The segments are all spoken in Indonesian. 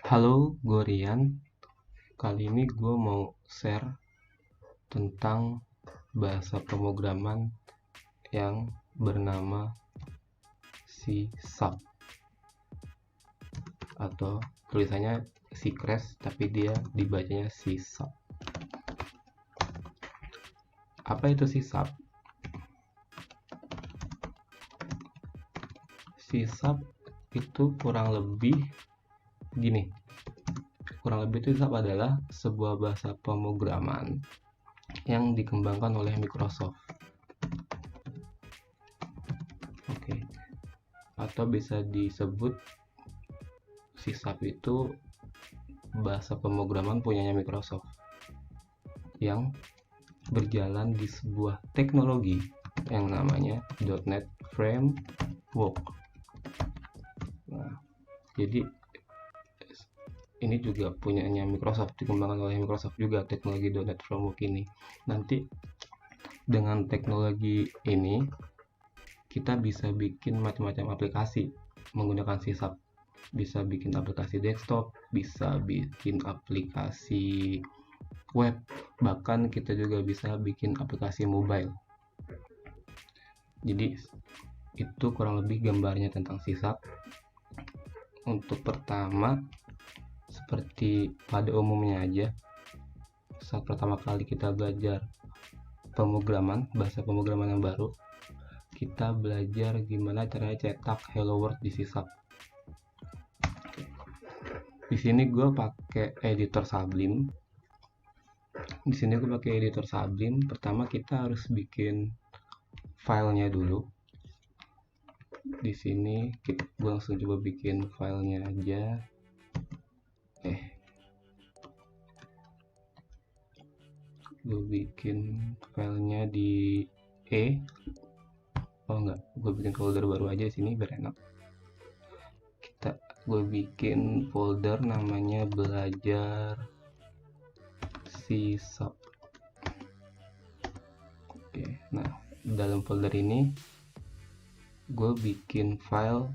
Halo, gue Rian. Kali ini gue mau share tentang bahasa pemrograman yang bernama C# atau tulisannya C-Crash tapi dia dibacanya C#. Apa itu C#? C# itu kurang lebih gini. Kurang lebih itu adalah sebuah bahasa pemrograman yang dikembangkan oleh Microsoft. Oke. Atau bisa disebut C# itu bahasa pemrograman punyanya Microsoft yang berjalan di sebuah teknologi yang namanya .NET Framework. Nah, jadi ini juga punyanya Microsoft, dikembangkan oleh Microsoft juga teknologi .NET Framework ini. Nanti dengan teknologi ini kita bisa bikin macam-macam aplikasi menggunakan C#. Bisa bikin aplikasi desktop, bisa bikin aplikasi web, bahkan kita juga bisa bikin aplikasi mobile. Jadi itu kurang lebih gambarnya tentang C#. Untuk pertama, seperti pada umumnya aja, saat pertama kali kita belajar pemrograman, bahasa pemrograman yang baru, kita belajar gimana caranya cetak hello world di C#. Di sini gue pakai editor Sublime. Pertama kita harus bikin filenya dulu. Di sini gue langsung coba bikin filenya aja. Gue bikin filenya di gue bikin folder baru aja di sini biar enak. Gue bikin folder namanya belajar C#. Oke, nah dalam folder ini gue bikin file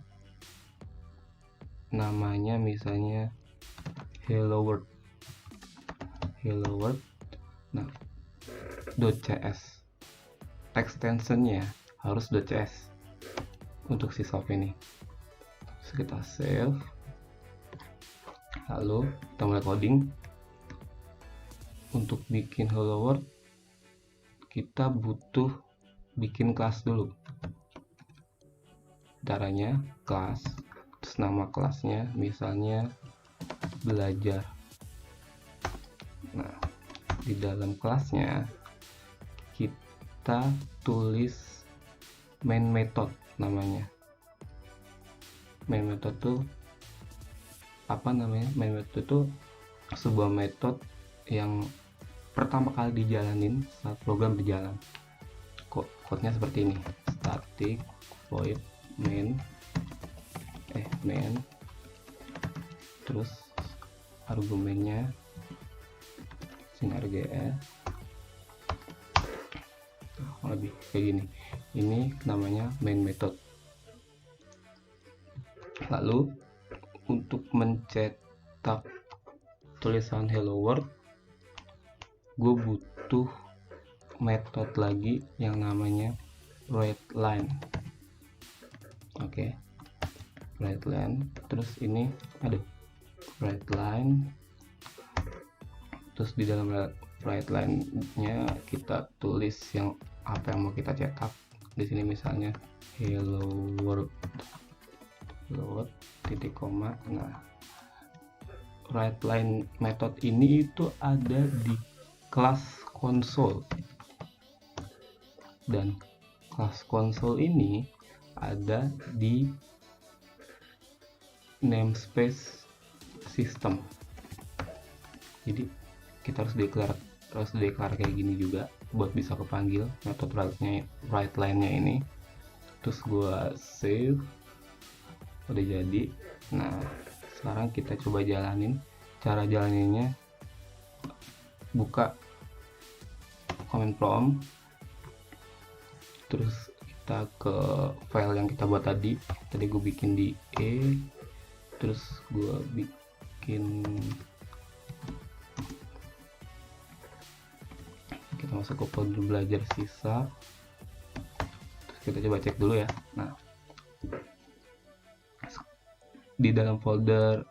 namanya misalnya hello world. Nah, .cs extensionnya harus .cs untuk C# ini. Terus kita save, lalu kita mulai coding. Untuk bikin hello world kita butuh bikin kelas dulu. Caranya kelas, terus nama kelasnya misalnya belajar. Nah, di dalam kelasnya kita tulis main method namanya. Main method itu main method itu sebuah metode yang pertama kali dijalanin saat program berjalan. Code-nya seperti ini: static void main terus argumennya sini args, lebih kayak gini. Ini namanya main method. Lalu untuk mencetak tulisan hello world, gue butuh metode lagi yang namanya writeLine. Oke, writeLine. Terus ini ada writeLine. Terus di dalam writeLine-nya kita tulis yang apa yang mau kita cetak. Di sini misalnya hello world titik koma. Nah, writeLine method ini itu ada di kelas konsol, dan kelas konsol ini ada di namespace system. Jadi kita harus declare kayak gini juga buat bisa kepanggil metode writeLine-nya ini. Terus gua save, udah jadi. Nah, sekarang kita coba jalanin. Cara jalaninnya, buka command prompt, terus kita ke file yang kita buat tadi gue bikin di terus gue kita masuk ke folder belajar sisa, terus kita coba cek dulu ya. Nah, di dalam folder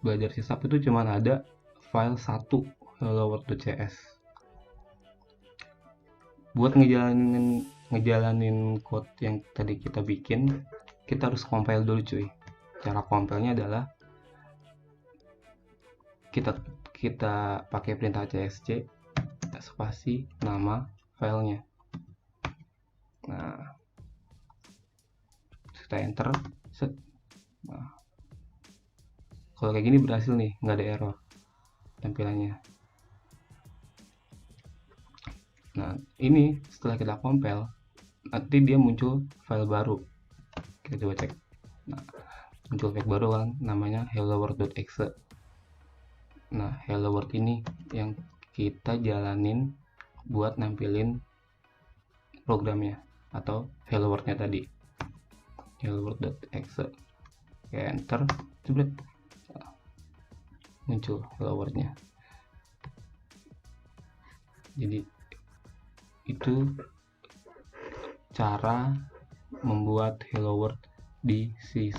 belajar sisa itu cuman ada file 1 hello-world.cs. Buat ngejalanin code yang tadi kita bikin, kita harus compile dulu cuy. Cara compile-nya adalah kita pakai perintah csc spasi nama filenya. Nah, kita enter, set. Nah, kalau kayak gini berhasil nih, nggak ada error tampilannya. Nah, ini setelah kita compile, nanti dia muncul file baru. Kita coba cek. Nah, muncul file baru kan, namanya hello-world.exe. Nah, hello world ini yang kita jalanin buat nampilin programnya atau hello world-nya tadi. hello-world.exe. Oke, enter, jebret. Muncul hello world-nya. Jadi itu cara membuat hello world di C#.